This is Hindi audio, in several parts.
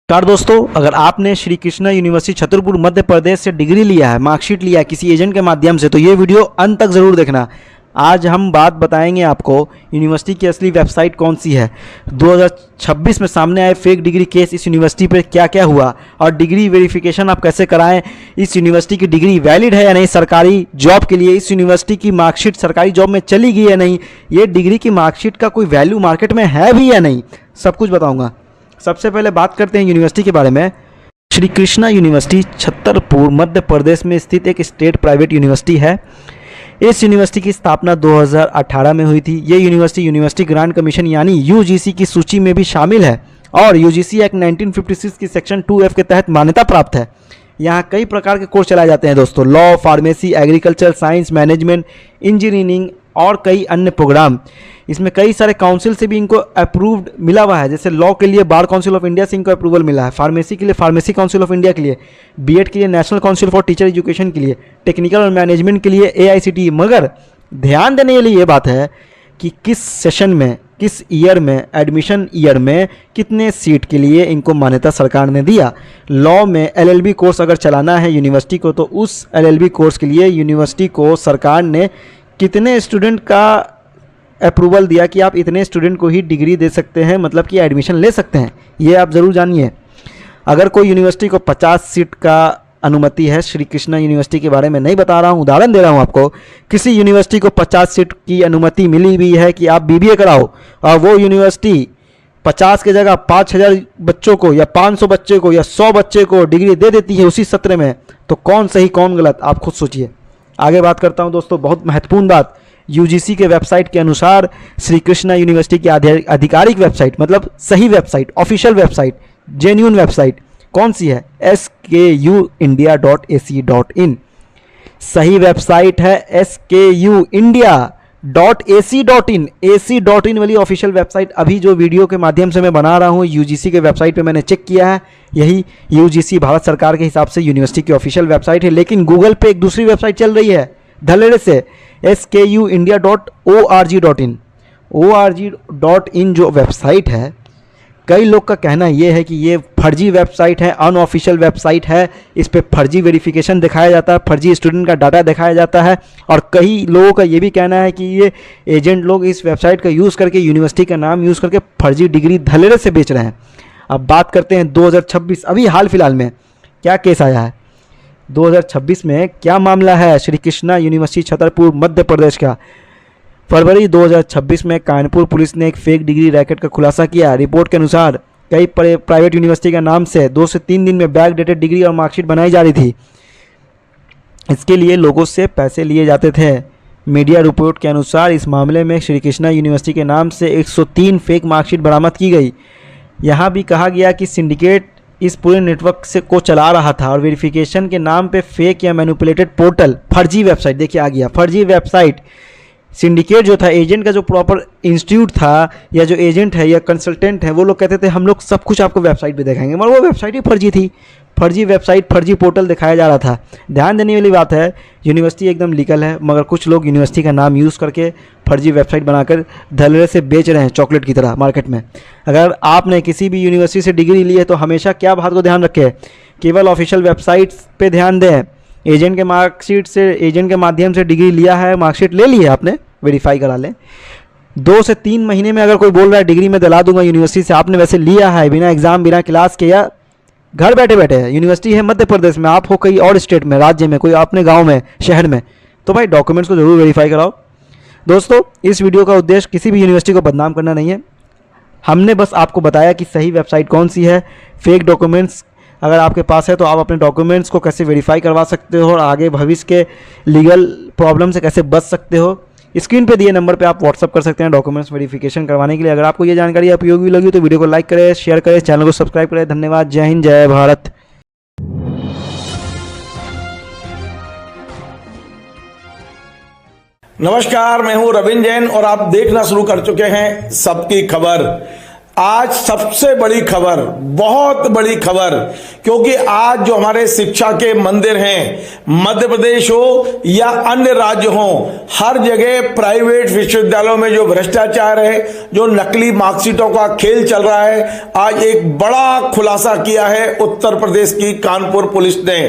नमस्कार दोस्तों, अगर आपने श्री कृष्णा यूनिवर्सिटी छतरपुर मध्य प्रदेश से डिग्री लिया है, मार्कशीट लिया है किसी एजेंट के माध्यम से, तो ये वीडियो अंत तक ज़रूर देखना। आज हम बात बताएंगे आपको यूनिवर्सिटी की असली वेबसाइट कौन सी है, 2026 में सामने आए फेक डिग्री केस इस यूनिवर्सिटी पर क्या क्या हुआ और डिग्री वेरिफिकेशन आप कैसे कराएं, इस यूनिवर्सिटी की डिग्री वैलिड है या नहीं सरकारी जॉब के लिए, इस यूनिवर्सिटी की मार्कशीट सरकारी जॉब में चली गई या नहीं, ये डिग्री की मार्कशीट का कोई वैल्यू मार्केट में है भी या नहीं, सब कुछ बताऊँगा। सबसे पहले बात करते हैं यूनिवर्सिटी के बारे में। श्री कृष्णा यूनिवर्सिटी छतरपुर मध्य प्रदेश में स्थित एक स्टेट प्राइवेट यूनिवर्सिटी है। इस यूनिवर्सिटी की स्थापना 2018 में हुई थी। ये यूनिवर्सिटी यूनिवर्सिटी ग्रांट कमीशन यानी यूजीसी की सूची में भी शामिल है और यूजीसी एक्ट 1956 की सेक्शन 2F के तहत मान्यता प्राप्त है। यहाँ कई प्रकार के कोर्स चलाए जाते हैं दोस्तों, law, pharmacy, agriculture, science, management, engineering और कई अन्य प्रोग्राम। इसमें कई सारे काउंसिल से भी इनको अप्रूव्ड मिला हुआ है, जैसे लॉ के लिए बार काउंसिल ऑफ इंडिया से इनको अप्रूवल मिला है, फार्मेसी के लिए फार्मेसी काउंसिल ऑफ इंडिया के लिए, बीएड के लिए national council for teacher education के लिए, टेक्निकल और मैनेजमेंट के लिए AICTE। मगर ध्यान देने के लिए ये बात है कि किस सेशन में, किस ईयर में, एडमिशन ईयर में कितने सीट के लिए इनको मान्यता सरकार ने दिया। लॉ में LLB कोर्स अगर चलाना है यूनिवर्सिटी को, तो उस LLB कोर्स के लिए यूनिवर्सिटी को सरकार ने कितने स्टूडेंट का अप्रूवल दिया कि आप इतने स्टूडेंट को ही डिग्री दे सकते हैं, मतलब कि एडमिशन ले सकते हैं, ये आप ज़रूर जानिए। अगर कोई यूनिवर्सिटी को 50 सीट का अनुमति है, श्री कृष्णा यूनिवर्सिटी के बारे में नहीं बता रहा हूँ, उदाहरण दे रहा हूँ आपको, किसी यूनिवर्सिटी को 50 सीट की अनुमति मिली हुई है कि आप BBA कराओ और वो यूनिवर्सिटी 50 की जगह 5000 बच्चों को या 500 बच्चे को या 100 बच्चे को डिग्री दे देती है उसी सत्र में, तो कौन सही कौन गलत, आप खुद सोचिए। आगे बात करता हूं दोस्तों, बहुत महत्वपूर्ण बात, यूजीसी के वेबसाइट के अनुसार श्री कृष्णा यूनिवर्सिटी की आधिकारिक वेबसाइट, मतलब सही website, official website, genuine website कौन सी है, skuindia.ac.in सही वेबसाइट है skuindia.ac.in। ac.in वाली ऑफिशियल वेबसाइट अभी जो वीडियो के माध्यम से मैं बना रहा हूँ यूजीसी के वेबसाइट पे मैंने चेक किया है, यही यूजीसी भारत सरकार के हिसाब से यूनिवर्सिटी की ऑफिशियल वेबसाइट है। लेकिन गूगल पे एक दूसरी वेबसाइट चल रही है धड़ल्ले से, skuindia.org.in। org.in जो वेबसाइट है, कई लोग का कहना यह है कि ये फर्जी वेबसाइट है, अनऑफिशियल वेबसाइट है, इस पे फर्जी वेरिफिकेशन दिखाया जाता है, फर्जी स्टूडेंट का डाटा दिखाया जाता है और कई लोगों का ये भी कहना है कि ये एजेंट लोग इस वेबसाइट का यूज़ करके, यूनिवर्सिटी का नाम यूज़ करके फर्जी डिग्री धड़ल्ले से बेच रहे हैं। अब बात करते हैं 2026, अभी हाल फिलहाल में क्या केस आया है, 2026 में क्या मामला है श्री कृष्णा यूनिवर्सिटी छतरपुर मध्य प्रदेश का। फरवरी 2026 में कानपुर पुलिस ने एक फेक डिग्री रैकेट का खुलासा किया। रिपोर्ट के अनुसार कई प्राइवेट यूनिवर्सिटी के नाम से 2 से 3 दिन में बैक डेटेड डिग्री और मार्कशीट बनाई जा रही थी। इसके लिए लोगों से पैसे लिए जाते थे। मीडिया रिपोर्ट के अनुसार इस मामले में श्री कृष्णा यूनिवर्सिटी के नाम से 103 फेक मार्कशीट बरामद की गई। यहाँ भी कहा गया कि सिंडिकेट इस पूरे नेटवर्क से को चला रहा था और वेरिफिकेशन के नाम पे फेक या मैनिपुलेटेड पोर्टल, फर्जी वेबसाइट, देखिए आ गया फर्जी वेबसाइट। सिंडिकेट जो था, एजेंट का जो प्रॉपर इंस्टीट्यूट था या जो एजेंट है या कंसल्टेंट है, वो लोग कहते थे हम लोग सब कुछ आपको वेबसाइट पे दिखाएंगे, मगर वो वेबसाइट ही फर्जी थी, फर्जी वेबसाइट, फर्जी पोर्टल दिखाया जा रहा था। ध्यान देने वाली बात है, यूनिवर्सिटी एकदम लीगल है, मगर कुछ लोग यूनिवर्सिटी का नाम यूज़ करके फर्जी वेबसाइट बनाकर धड़ल्ले से बेच रहे हैं चॉकलेट की तरह मार्केट में। अगर आपने किसी भी यूनिवर्सिटी से डिग्री ली है तो हमेशा क्या बात को ध्यान रखें, केवल ऑफिशियल वेबसाइट पे ध्यान दें। एजेंट के मार्कशीट से, एजेंट के माध्यम से डिग्री लिया है, मार्कशीट ले ली है आपने, वेरीफाई करा लें। 2 से 3 महीने में अगर कोई बोल रहा है डिग्री में दिला दूंगा यूनिवर्सिटी से, आपने वैसे लिया है बिना एग्जाम, बिना क्लास के, या घर बैठे बैठे है, यूनिवर्सिटी है मध्य प्रदेश में, आप हो कहीं और स्टेट में, राज्य में, कोई अपने गांव में, शहर में, तो भाई डॉक्यूमेंट्स को जरूर वेरीफाई कराओ। दोस्तों, इस वीडियो का उद्देश्य किसी भी यूनिवर्सिटी को बदनाम करना नहीं है, हमने बस आपको बताया कि सही वेबसाइट कौन सी है। फेक डॉक्यूमेंट्स अगर आपके पास है तो आप अपने डॉक्यूमेंट्स को कैसे वेरीफाई करवा सकते हो और आगे भविष्य के लीगल प्रॉब्लम से कैसे बच सकते हो, स्क्रीन पे दिए नंबर पे आप व्हाट्सअप कर सकते हैं डॉक्यूमेंट्स वेरिफिकेशन करवाने के लिए। अगर आपको ये जानकारी उपयोगी लगी तो वीडियो को लाइक करें, शेयर करें, चैनल को सब्सक्राइब करें। धन्यवाद, जय हिंद, जय भारत। नमस्कार, मैं हूं रविंद्र जैन और आप देखना शुरू कर चुके हैं सबकी खबर। आज सबसे बड़ी खबर, बहुत बड़ी खबर, क्योंकि आज जो हमारे शिक्षा के मंदिर हैं, मध्य प्रदेश हो या अन्य राज्य हो, हर जगह प्राइवेट विश्वविद्यालयों में जो भ्रष्टाचार है, जो नकली मार्कशीटों का खेल चल रहा है, आज एक बड़ा खुलासा किया है उत्तर प्रदेश की कानपुर पुलिस ने।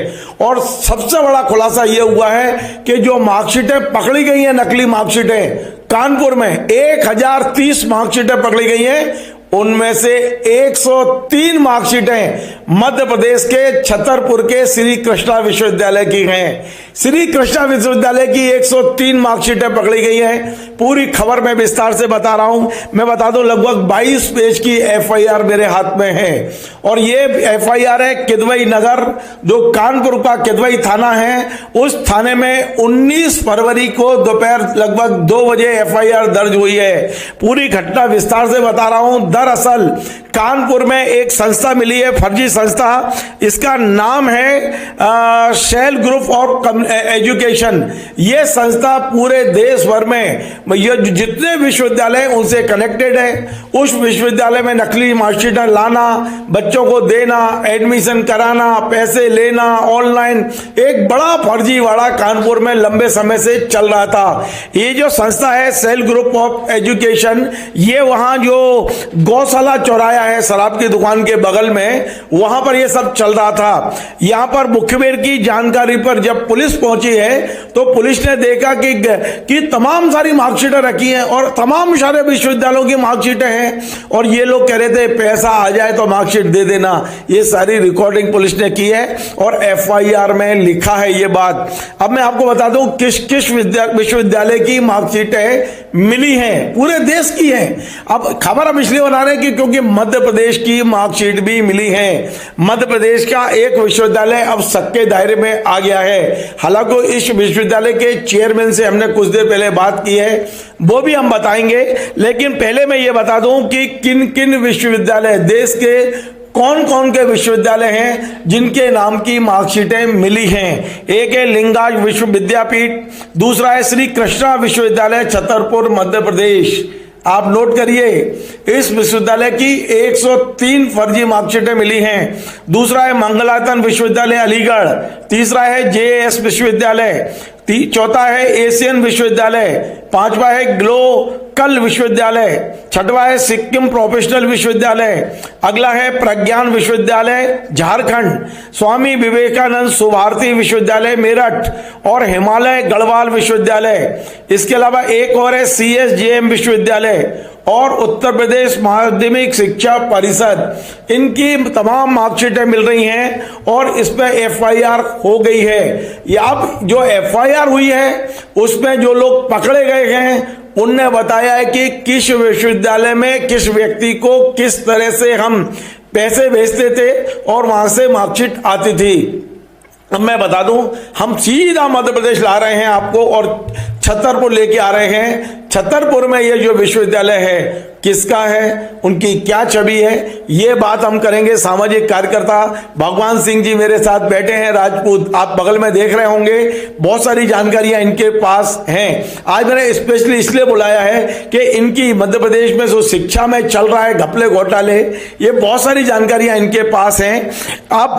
और सबसे बड़ा खुलासा यह हुआ है कि जो मार्कशीटें पकड़ी गई हैं, नकली मार्कशीटें कानपुर में 1030 मार्कशीटें पकड़ी गई हैं, उनमें से 103 मार्कशीटें मध्य प्रदेश के छतरपुर के श्री कृष्णा विश्वविद्यालय की हैं। श्री कृष्णा विश्वविद्यालय की 103 मार्कशीटें पकड़ी गई हैं। पूरी खबर मैं विस्तार से बता रहा हूं। मैं बता दूं, लगभग 22 पेज की एफआईआर मेरे हाथ में है, और ये एफआईआर है किदवई नगर, जो कानपुर का किदवई थाना है, उस थाने में 19 फरवरी को दोपहर लगभग 2 बजे एफआईआर दर्ज हुई है। पूरी घटना विस्तार से बता रहा हूं। दरअसल कानपुर में एक संस्था मिली है, फर्जी संस्था, इसका नाम है शेल ग्रुप ऑफ एजुकेशन। ये संस्था पूरे देश भर में ये जितने विश्वविद्यालय उनसे कनेक्टेड है। उस विश्वविद्यालय में नकली मार्कशीटें लाना, बच्चों को देना, एडमिशन कराना, पैसे लेना, ऑनलाइन एक बड़ा फर्जीवाड़ा कानपुर में लंबे समय से चल रहा था। ये जो संस्था है शेल ग्रुप ऑफ एजुकेशन, ये वहां जो गौशाला चौराया है शराब की दुकान के बगल में, वहां पर यह सब चल रहा था। यहां पर मुखबिर की जानकारी पर जब पुलिस पहुंची है तो पुलिस ने देखा कि तमाम सारी मार्कशीटें रखी हैं और तमाम सारे विश्वविद्यालयों की मार्कशीटें हैं, और ये लोग कह रहे थे पैसा आ जाए तो मार्कशीट दे देना। ये सारी रिकॉर्डिंग पुलिस ने की है और एफआईआर में लिखा है ये बात। अब मैं आपको बता दूं किस किस विश्वविद्यालय की मार्कशीटें मिली हैं, पूरे देश की हैं। अब खबर हम इसलिए बना रहे हैं कि क्योंकि मध्य प्रदेश की मार्कशीट भी मिली है। मध्य प्रदेश का एक विश्वविद्यालय अब शक के दायरे में आ गया है। हालांकि इस विश्वविद्यालय के चेयरमैन से हमने कुछ देर पहले बात की है, वो भी हम बताएंगे, लेकिन पहले मैं ये बता दूं कि किन किन विश्वविद्यालय, देश के कौन कौन के विश्वविद्यालय हैं जिनके नाम की मार्कशीटें मिली हैं। एक है लिंगाज विश्व विद्यापीठ, दूसरा है श्री कृष्णा विश्वविद्यालय छतरपुर मध्य प्रदेश। आप नोट करिए, इस विश्वविद्यालय की 103 फर्जी मार्कशीटें मिली हैं। दूसरा है मंगलायतन विश्वविद्यालय अलीगढ़, तीसरा है जेएस विश्वविद्यालय, चौथा है एशियन विश्वविद्यालय, पांचवा है ग्लोकल विश्वविद्यालय, छठवा है सिक्किम प्रोफेशनल विश्वविद्यालय, अगला है प्रज्ञान विश्वविद्यालय झारखंड, स्वामी विवेकानंद सुभारती विश्वविद्यालय मेरठ और हिमालय गढ़वाल विश्वविद्यालय। इसके अलावा एक और है सीएसजेएम विश्वविद्यालय और उत्तर प्रदेश माध्यमिक शिक्षा परिषद। इनकी तमाम मार्कशीटें मिल रही हैं और इस पर एफआईआर हो गई है। अब जो एफआईआर हुई है उसमें जो लोग पकड़े गए हैं उनने बताया है कि किस विश्वविद्यालय में किस व्यक्ति को किस तरह से हम पैसे भेजते थे और वहां से मार्कशीट आती थी। अब मैं बता दूं, हम सीधा मध्य प्रदेश ला रहे हैं आपको और छतरपुर लेके आ रहे हैं। छतरपुर में ये जो विश्वविद्यालय है किसका है, उनकी क्या छवि है, ये बात हम करेंगे। सामाजिक कार्यकर्ता भगवान सिंह जी मेरे साथ बैठे हैं, राजपूत, आप बगल में देख रहे होंगे। बहुत सारी जानकारियां इनके पास हैं। आज मैंने स्पेशली इसलिए बुलाया है कि इनकी मध्य प्रदेश में जो शिक्षा में चल रहा है घपले घोटाले, ये बहुत सारी जानकारियां इनके पास हैं।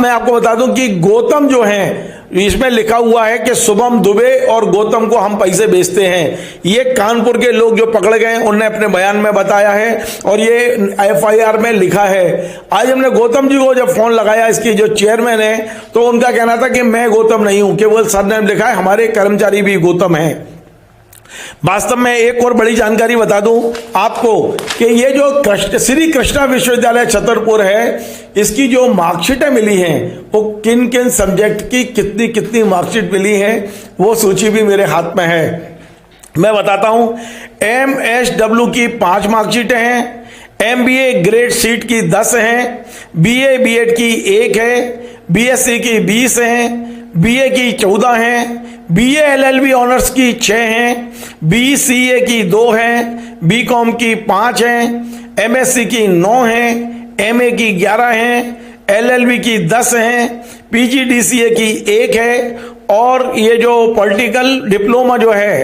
मैं आपको बता दूं कि गौतम जो है, इसमें लिखा हुआ है कि शुभम दुबे और गौतम को हम पैसे भेजते हैं। ये कानपुर के लोग जो पकड़े गए उन्होंने अपने बयान में बताया है और ये एफआईआर में लिखा है। आज हमने गौतम जी को जब फोन लगाया, इसकी जो चेयरमैन है, तो उनका कहना था कि मैं गौतम नहीं हूं, केवल सरनेम लिखा है, हमारे कर्मचारी भी गौतम है। वास्तव में एक और बड़ी जानकारी बता दूं आपको कि ये जो श्री कृष्णा विश्वविद्यालय छतरपुर है, इसकी जो मार्कशीटें मिली हैं वो किन किन सब्जेक्ट की कितनी कितनी मार्कशीट मिली हैं, वो सूची भी मेरे हाथ में है। मैं बताता हूं, MSW की 5 मार्कशीटें हैं, MBA ग्रेड सीट की 10 हैं, BA BEd की 1 है, BSc की 20 हैं, BA की 14 हैं, BA LLB ऑनर्स की 6 हैं, BCA की 2 हैं, BCom की 5 हैं, MSc की 9 हैं, MA की 11 हैं, LLB की 10 हैं, PGDCA की 1 है और ये जो पॉलिटिकल डिप्लोमा जो है,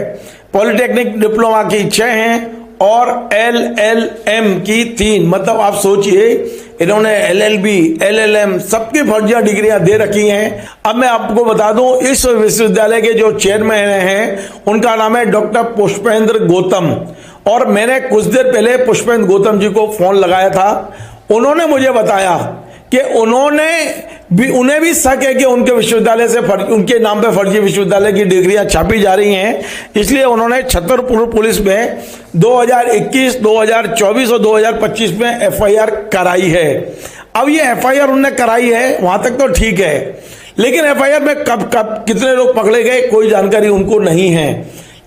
पॉलिटेक्निक डिप्लोमा की 6 हैं और LLM की 3, मतलब आप सोचिए इन्होंने LLB, LLM सबकी फर्जियां डिग्रियां दे रखी हैं। अब मैं आपको बता दूं, इस विश्वविद्यालय के जो चेयरमैन हैं उनका नाम है डॉक्टर पुष्पेंद्र गौतम, और मैंने कुछ देर पहले पुष्पेंद्र गौतम जी को फोन लगाया था। उन्होंने मुझे बताया कि उन्हें भी शक है कि उनके विश्वविद्यालय से उनके नाम पे फर्जी विश्वविद्यालय की डिग्रियां छापी जा रही हैं, इसलिए उन्होंने छतरपुर पुलिस में 2021, 2024 और 2025 में FIR कराई है। अब ये FIR उन्होंने कराई है, वहां तक तो ठीक है, लेकिन FIR में कब कितने लोग पकड़े गए कोई जानकारी उनको नहीं है।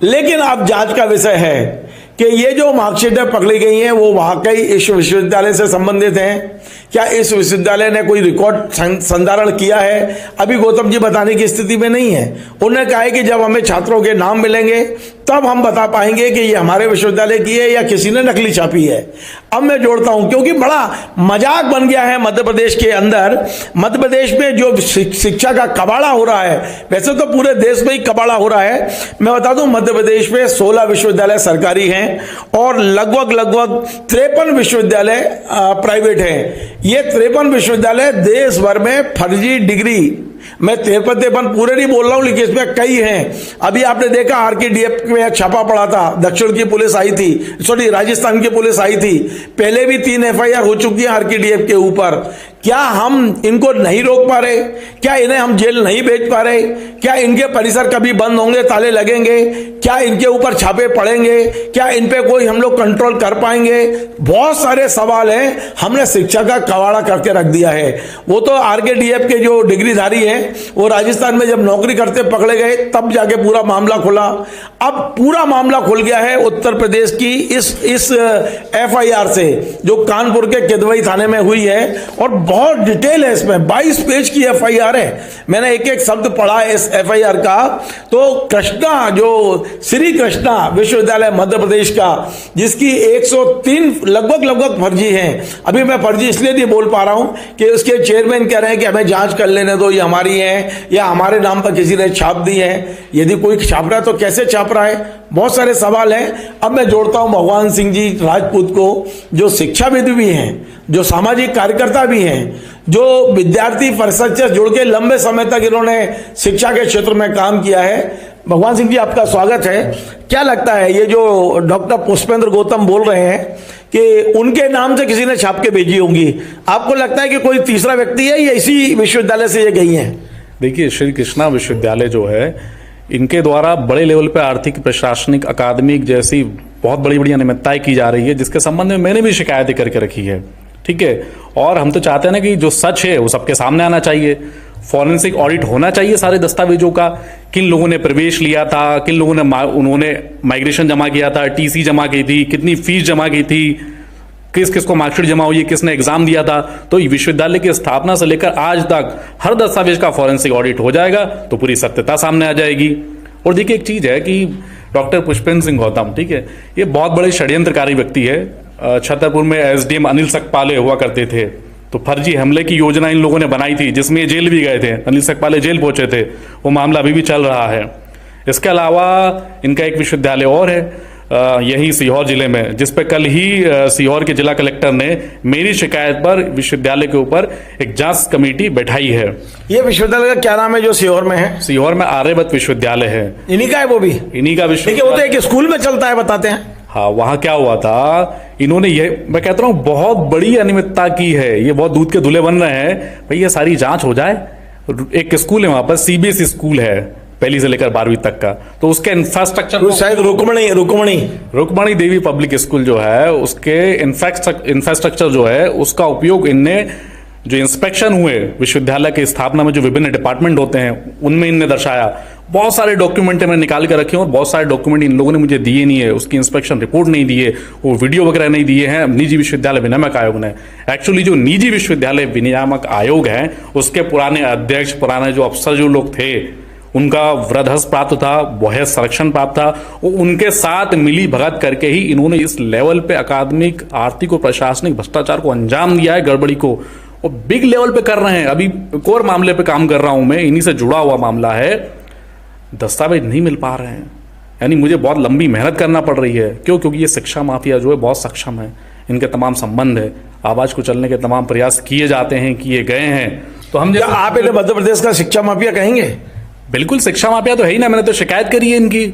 लेकिन अब जांच का विषय है कि ये जो मार्कशीटें पकड़ी गई हैं वो वाकई इस विश्वविद्यालय से संबंधित हैं। क्या इस विश्वविद्यालय ने कोई रिकॉर्ड संधारण किया है, अभी गौतम जी बताने की स्थिति में नहीं है। उन्होंने कहा है कि जब हमें छात्रों के नाम मिलेंगे तब हम बता पाएंगे कि ये हमारे विश्वविद्यालय की है या किसी ने नकली छापी है। अब मैं जोड़ता हूं, क्योंकि बड़ा मजाक बन गया है मध्य प्रदेश के अंदर। मध्य प्रदेश में जो शिक्षा का कबाड़ा हो रहा है, वैसे तो पूरे देश में ही कबाड़ा हो रहा है। मैं बता दूं, मध्य प्रदेश में 16 विश्वविद्यालय सरकारी हैं और लगभग 53 विश्वविद्यालय प्राइवेट हैं। ये 53 विश्वविद्यालय देश भर में फर्जी डिग्री, मैं 53 पूरे नहीं बोल रहा हूं, लेकिन इसमें कई हैं। अभी आपने देखा RKDF में छापा पड़ा था, दक्षिण की पुलिस आई थी, राजस्थान की पुलिस आई थी, पहले भी 3 FIR हो चुकी है RKDF के ऊपर। क्या हम इनको नहीं रोक पा रहे? क्या इन्हें हम जेल नहीं भेज पा रहे? क्या इनके परिसर कभी बंद होंगे, ताले लगेंगे? क्या इनके ऊपर छापे पड़ेंगे? क्या इन पे कोई हम लोग कंट्रोल कर पाएंगे? बहुत सारे सवाल हैं। हमने शिक्षा का कबाड़ा करके रख दिया है। वो तो RKDF के जो डिग्रीधारी हैं वो राजस्थान में जब नौकरी करते पकड़े गए तब जाके पूरा मामला खुला। अब पूरा मामला खुल गया है उत्तर प्रदेश की इस FIR से, जो कानपुर के किदवई थाने में हुई है, और बहुत डिटेल है इसमें। 22 पेज की FIR है। मैंने एक एक शब्द पढ़ा इस FIR का। तो कृष्णा, जो श्री कृष्णा विश्वविद्यालय मध्य प्रदेश का, जिसकी 103 लगभग फर्जी हैं। अभी मैं फर्जी इसलिए नहीं बोल पा रहा हूं कि उसके चेयरमैन कह रहे हैं कि हमें जांच कर लेने दो, ये हमारी है या हमारे नाम पर किसी ने छाप दी है। यदि कोई छाप रहा है तो कैसे छाप रहा है? बहुत सारे सवाल हैं। अब मैं जोड़ता हूं भगवान सिंह जी राजपूत को, जो शिक्षाविद भी हैं, जो सामाजिक कार्यकर्ता भी हैं, जो विद्यार्थी परिषद से जुड़ के लंबे समय तक इन्होंने शिक्षा के क्षेत्र में काम किया है। भगवान सिंह जी, आपका स्वागत है। क्या लगता है, ये जो डॉक्टर पुष्पेंद्र गौतम बोल रहे हैं कि उनके नाम से किसी ने छाप के भेजी होंगी, आपको लगता है कि कोई तीसरा व्यक्ति है या इसी विश्वविद्यालय से ये गई हैं? देखिए, श्री कृष्णा विश्वविद्यालय जो है, इनके द्वारा बड़े लेवल पे आर्थिक, प्रशासनिक, अकादमिक जैसी बहुत बड़ी बड़ी अनियमितताएं की जा रही है, जिसके संबंध में मैंने भी शिकायतें करके रखी है। ठीक है, और हम तो चाहते हैं ना कि जो सच है वो सबके सामने आना चाहिए। फॉरेंसिक ऑडिट होना चाहिए सारे दस्तावेजों का, किन लोगों ने प्रवेश लिया था, किन लोगों ने उन्होंने माइग्रेशन जमा किया था, TC जमा की थी, कितनी फीस जमा की थी, किस किस को मार्कशीट जमा हुई है, किसने एग्जाम दिया था। तो विश्वविद्यालय की स्थापना से लेकर आज तक हर दस्तावेज का फॉरेंसिक ऑडिट हो जाएगा तो पूरी सत्यता सामने आ जाएगी। और देखिए, एक चीज है कि डॉक्टर पुष्पेंद्र सिंह गौतम, ठीक है, ये बहुत बड़े षड्यंत्रकारी व्यक्ति है। छतरपुर में SDM अनिल सकपाले हुआ करते थे, तो फर्जी हमले की योजना इन लोगों ने बनाई थी, जिसमें जेल भी गए थे। अनिल सकपाले जेल पहुंचे थे, वो मामला अभी भी चल रहा है। इसके अलावा इनका एक विश्वविद्यालय और है यही सीहोर जिले में, जिस पे कल ही सीहोर के जिला कलेक्टर ने मेरी शिकायत पर विश्वविद्यालय के ऊपर एक जांच कमेटी बैठाई है। ये विश्वविद्यालय का क्या नाम है जो सीहोर में है? सीहोर में आर्यवत विश्वविद्यालय है। इन्हीं का है? वो भी इन्हीं का विश्वविद्यालय। वो तो एक स्कूल में चलता है, बताते हैं। हाँ, वहां क्या हुआ था, इन्होंने ये, मैं कहता हूँ, बहुत बड़ी अनियमितता की है। ये बहुत दूध के धुले बन रहे हैं। भाई, ये सारी जांच हो जाए। एक स्कूल है वहां पर, CBSE स्कूल है, पहली से लेकर 12वीं तक का, तो उसके इंफ्रास्ट्रक्चर, शायद रुक्मणी देवी पब्लिक स्कूल जो है, उसके इंफ्रास्ट्रक्चर जो है, उसका उपयोग इनने, जो इंस्पेक्शन हुए विश्वविद्यालय की स्थापना में, जो विभिन्न डिपार्टमेंट होते हैं, उनमें इनने दर्शाया। बहुत सारे डॉक्यूमेंट मैंने निकाल के रखे हैं, और बहुत सारे डॉक्यूमेंट इन लोगों ने मुझे दिए नहीं है। उसकी इंस्पेक्शन रिपोर्ट नहीं दी है, वो वीडियो वगैरह नहीं दिए हैं निजी विश्वविद्यालय विनियामक आयोग ने। एक्चुअली जो निजी विश्वविद्यालय विनियामक आयोग है, उसके पुराने अध्यक्ष, पुराने जो अफसर जो लोग थे, उनका वृद्धहस्त प्राप्त था, वह संरक्षण प्राप्त था। उनके साथ मिली भगत करके ही इन्होंने इस लेवल पे अकादमिक, आर्थिक और प्रशासनिक भ्रष्टाचार को अंजाम दिया है, गड़बड़ी को, और बिग लेवल पे कर रहे हैं। अभी एक और मामले पे काम कर रहा हूं मैं, इन्हीं से जुड़ा हुआ मामला है। दस्तावेज नहीं मिल पा रहे हैं, यानी मुझे बहुत लंबी मेहनत करना पड़ रही है। क्यों? क्योंकि ये शिक्षा माफिया जो है बहुत सक्षम है, इनके तमाम संबंध है, आवाज को चलने के तमाम प्रयास किए जाते हैं, किए गए हैं। तो हम क्या आप इन्हें मध्य प्रदेश का शिक्षा माफिया कहेंगे? बिल्कुल शिक्षा माफिया तो है ही ना। मैंने तो शिकायत करी है इनकी,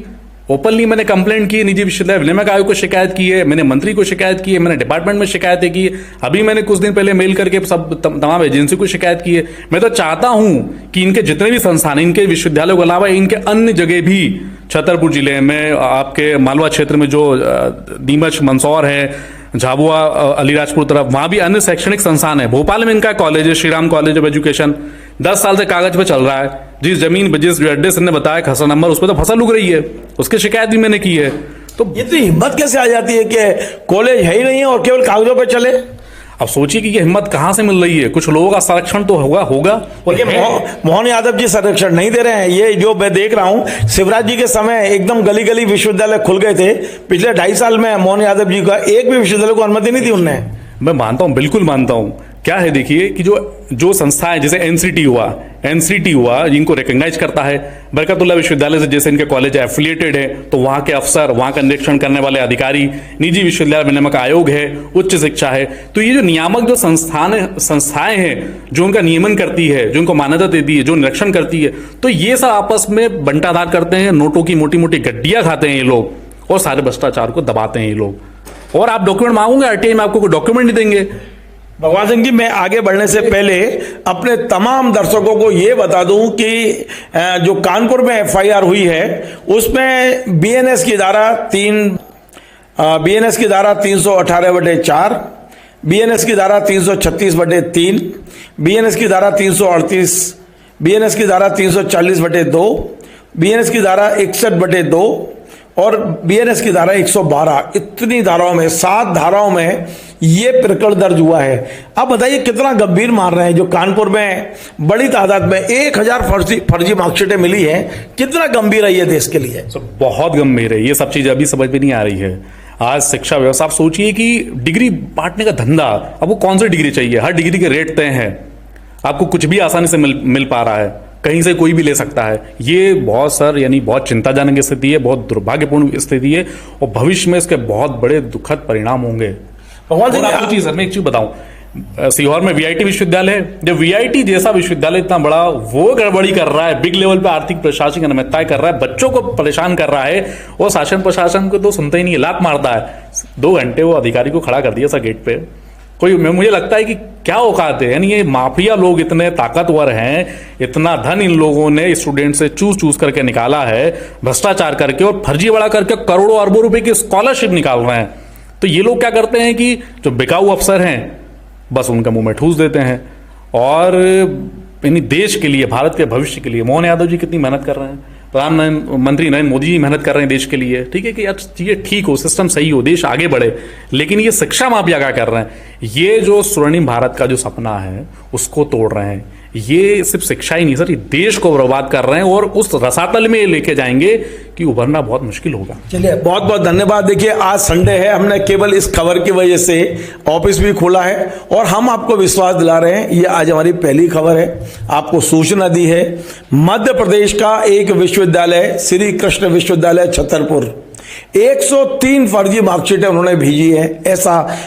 ओपनली मैंने कंप्लेंट की है, निजी विश्वविद्यालय विनियामक आयोग को शिकायत की है, मैंने मंत्री को शिकायत की है, मैंने डिपार्टमेंट में शिकायतें की है, अभी मैंने कुछ दिन पहले मेल करके सब तमाम एजेंसी को शिकायत की है। मैं तो चाहता हूं कि इनके जितने भी संस्थान, इनके विश्वविद्यालयों के अलावा इनके अन्य जगह भी, छतरपुर जिले में, आपके मालवा क्षेत्र में जो नीमच मंदसौर है, झाबुआ अलीराजपुर तरफ, वहां भी अन्य शैक्षणिक संस्थान है। भोपाल में इनका कॉलेज है, श्रीराम कॉलेज ऑफ एजुकेशन, 10 साल से कागज पे चल रहा है। जिस जमीन पे, जिस एड्रेस ने बताया खसरा नंबर, उस पर तो फसल उग रही है, उसकी शिकायत भी मैंने की है। तो ये तो हिम्मत कैसे आ जाती है कि कॉलेज है ही नहीं है और केवल कागजों पे चले? अब सोचिए कि ये हिम्मत कहां से मिल रही है। कुछ लोगों का संरक्षण तो होगा और मोहन यादव जी संरक्षण नहीं दे रहे हैं। ये जो मैं देख रहा हूं, शिवराज जी के समय एकदम गली गली विश्वविद्यालय खुल गए थे। पिछले 2.5 साल में मोहन यादव जी का एक भी विश्वविद्यालय को अनुमति नहीं दी उनने। मैं मानता हूं, बिल्कुल मानता हूं। क्या है, देखिए कि जो संस्थाएं, जैसे एनसीटी हुआ जिनको रिकॉग्नाइज करता है, बरकतुल्लाह विश्वविद्यालय से जैसे इनके कॉलेज एफिलिएटेड है, तो वहां के अफसर, वहां का निरीक्षण करने वाले अधिकारी, निजी विश्वविद्यालय विनियामक आयोग है, उच्च शिक्षा है, तो ये जो नियामक जो संस्थाएं हैं जो उनका नियमन करती है, जो उनको मान्यता देती है, जो निरीक्षण करती है, तो ये सब आपस में बंटाधार करते हैं, नोटों की मोटी मोटी गड्डियां खाते हैं ये लोग और सारे भ्रष्टाचार को दबाते हैं ये लोग। और आप डॉक्यूमेंट मांगोगे आरटीआई में, आपको कोई डॉक्यूमेंट नहीं देंगे। भगवान सिंह जी, मैं आगे बढ़ने से पहले अपने तमाम दर्शकों को यह बता दूं कि जो कानपुर में एफआईआर हुई है उसमें बीएनएस की धारा 318/4, बीएनएस की धारा 336/3, बीएनएस की धारा 338, बीएनएस की धारा 340/2, बीएनएस की धारा 61/2 और बीएनएस की धारा 112, इतनी धाराओं में, 7 धाराओं में ये प्रकरण दर्ज हुआ है। अब बताइए कितना गंभीर मान रहे हैं। जो कानपुर में बड़ी तादाद में 1000 फर्जी मार्कशीटें मिली है, कितना गंभीर है ये देश के लिए? बहुत गंभीर है। ये सब चीज अभी समझ में नहीं आ रही है। आज शिक्षा व्यवस्था, आप सोचिए कि डिग्री बांटने का धंधा, आपको कौन सी डिग्री चाहिए, हर डिग्री के रेट तय हैं, आपको कुछ भी आसानी से मिल पा रहा है, कहीं से कोई भी ले सकता है। ये बहुत चिंताजनक स्थिति है, बहुत दुर्भाग्यपूर्ण स्थिति है और भविष्य में इसके बहुत बड़े दुखद परिणाम होंगे। मैं एक चीज बताऊं, सीहोर में वीआईटी विश्वविद्यालय है। जब वीआईटी जैसा विश्वविद्यालय इतना बड़ा वो गड़बड़ी कर रहा है, बिग लेवल पे आर्थिक प्रशासनिक अनियमितताएं कर रहा है, बच्चों को परेशान कर रहा है, और शासन प्रशासन को तो सुनता ही नहीं है, लात मारता है। 2 घंटे वो अधिकारी को खड़ा कर दिया था गेट पे। मुझे लगता है कि क्या औकात है, यानी ये माफिया लोग इतने ताकतवर हैं, इतना धन इन लोगों ने स्टूडेंट से चूस करके निकाला है, भ्रष्टाचार करके और फर्जीवाड़ा करके करोड़ों अरबों रुपए की स्कॉलरशिप निकाल रहे हैं। तो ये लोग क्या करते हैं कि जो बिकाऊ अफसर हैं बस उनका मुंह में ठूस देते हैं। और यानी देश के लिए, भारत के भविष्य के लिए मोहन यादव जी कितनी मेहनत कर रहे हैं, प्रधानमंत्री नरेंद्र मोदी जी मेहनत कर रहे हैं देश के लिए, ठीक है कि यार चीजें ठीक हो, सिस्टम सही हो, देश आगे बढ़े। लेकिन ये शिक्षा माफिया क्या कर रहे हैं, ये जो स्वर्णिम भारत का जो सपना है उसको तोड़ रहे हैं। ये सिर्फ शिक्षा ही नहीं सर, ये देश को बर्बाद कर रहे हैं और उस रसातल में लेके जाएंगे कि उभरना बहुत मुश्किल होगा। चलिए, बहुत बहुत धन्यवाद। देखिए, आज संडे है, हमने केवल इस खबर की वजह से ऑफिस भी खोला है और हम आपको विश्वास दिला रहे हैं, ये आज हमारी पहली खबर है, आपको सूचना दी है। मध्य प्रदेश का एक विश्वविद्यालय, श्री कृष्ण विश्वविद्यालय छतरपुर, 103 फर्जी मार्कशीटें उन्होंने भेजी है, ऐसा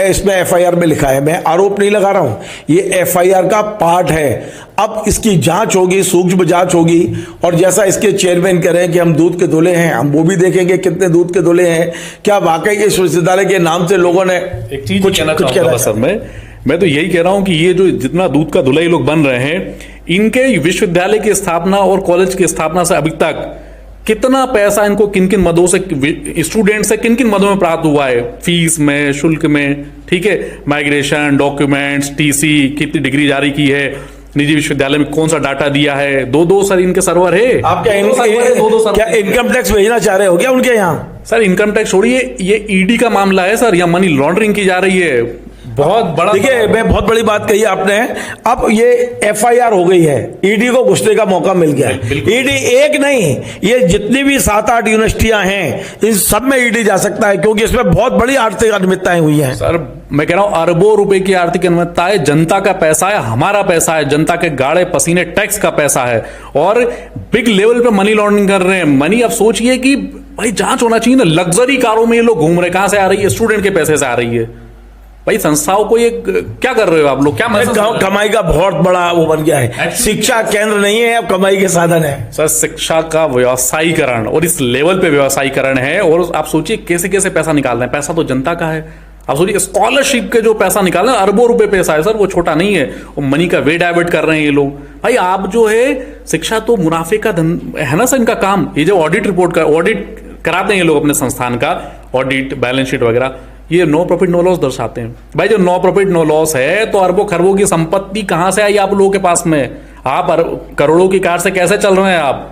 इसमें एफआईआर में लिखा है। मैं आरोप नहीं लगा रहा हूं, ये एफआईआर का पार्ट है। अब इसकी जांच होगी, सूक्ष्म जांच होगी, और जैसा इसके चेयरमैन कह रहे हैं कि हम दूध के धुले हैं, हम वो भी देखेंगे कितने दूध के धुले हैं, क्या वाकई इस विश्वविद्यालय के नाम से लोगों ने एक चीज कुछ कहना सर। मैं तो यही कह रहा हूं कि ये जो जितना दूध का धुला ये लोग बन रहे हैं, इनके विश्वविद्यालय की स्थापना और कॉलेज की स्थापना से अभी तक कितना पैसा इनको किन किन मदों से, स्टूडेंट से किन किन मदों में प्राप्त हुआ है, फीस में, शुल्क में, ठीक है, माइग्रेशन, डॉक्यूमेंट्स, टीसी, कितनी डिग्री जारी की है, निजी विश्वविद्यालय में कौन सा डाटा दिया है, 2 सर इनके सर्वर है। आप क्या इनकम टैक्स भेजना चाह रहे हो क्या उनके यहाँ? सर इनकम टैक्स छोड़िए, ये ईडी का मामला है सर, या मनी लॉन्ड्रिंग की जा रही है, बहुत बड़ा। देखिए, मैं बहुत बड़ी बात कही आपने। अब ये एफआईआर हो गई है, ईडी को घुसने का मौका मिल गया है। ईडी एक नहीं, ये जितनी भी 7-8 यूनिवर्सिटियां हैं, इन सब में ईडी जा सकता है, क्योंकि इसमें बहुत बड़ी आर्थिक अनियमितताएं हुई हैं। सर मैं कह रहा हूं अरबों रुपए की आर्थिक अनियमितता है, जनता का पैसा है, हमारा पैसा है, जनता के गाड़े पसीने टैक्स का पैसा है और बिग लेवल पे मनी लॉन्ड्रिंग कर रहे हैं। मनी अब सोचिए कि भाई जांच होना चाहिए ना, लग्जरी कारों में ये लोग घूम रहे हैं, कहां से आ रही है? स्टूडेंट के पैसे से आ रही है। भाई संस्थाओं को ये क्या कर रहे हो आप लोग? क्या कमाई का बहुत बड़ा वो बन गया है, शिक्षा केंद्र नहीं है, अब कमाई के साधन है सर। शिक्षा का व्यवसायीकरण और इस लेवल पे व्यवसायीकरण है। और आप सोचिए कैसे कैसे पैसा निकाल रहे हैं, पैसा तो जनता का है। आप सोचिए स्कॉलरशिप के जो पैसा निकाल रहे हैं, अरबों रुपए पैसा है सर, वो छोटा नहीं है। वो मनी का वे डाइवर्ट कर रहे हैं ये लोग। भाई आप जो है शिक्षा तो मुनाफे का धन है ना सर इनका काम। ये जो ऑडिट रिपोर्ट का ऑडिट कराते हैं ये लोग अपने संस्थान का, ऑडिट बैलेंस शीट वगैरह, ये नो प्रॉफिट नो लॉस दर्शाते हैं। भाई जो नो प्रॉफिट नो लॉस है तो अरबों खरबों की संपत्ति कहां से आई आप लोगों के पास में? आप करोड़ों की कार से कैसे चल रहे हैं आप?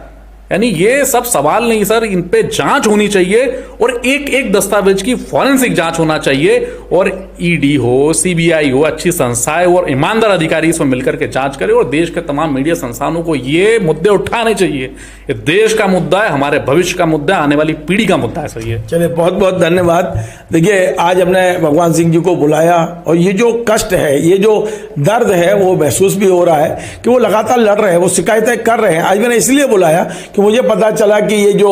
यानी ये सब सवाल नहीं सर, इन पे जांच होनी चाहिए और एक एक दस्तावेज की फॉरेंसिक जांच होना चाहिए। और ईडी हो, सीबीआई हो, अच्छी संस्थाएं और ईमानदार अधिकारी इसमें मिलकर के जांच करें। और देश के तमाम मीडिया संस्थानों को ये मुद्दे उठाने चाहिए। ये देश का मुद्दा है, हमारे भविष्य का मुद्दा है, आने वाली पीढ़ी का मुद्दा है सर ये। चलिए बहुत बहुत धन्यवाद। देखिए आज हमने भगवान सिंह जी को बुलाया और ये जो कष्ट है, ये जो दर्द है वो महसूस भी हो रहा है कि वो लगातार लड़ रहे हैं, वो शिकायतें कर रहे हैं। आज मैंने इसलिए बुलाया कि मुझे पता चला कि ये जो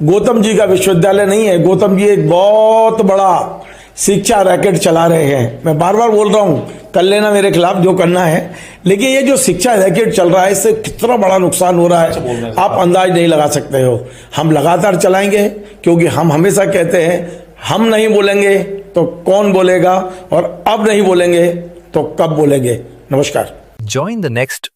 गौतम जी का विश्वविद्यालय नहीं है, गौतम जी एक बहुत बड़ा शिक्षा रैकेट चला रहे हैं। मैं बार बार बोल रहा हूं, कर लेना मेरे खिलाफ जो करना है, लेकिन ये जो शिक्षा रैकेट चल रहा है इससे कितना बड़ा नुकसान हो रहा है आप अंदाज नहीं लगा सकते हो। हम लगातार चलाएंगे क्योंकि हम हमेशा कहते हैं हम नहीं बोलेंगे तो कौन बोलेगा, और अब नहीं बोलेंगे तो कब बोलेंगे। नमस्कार। Join the next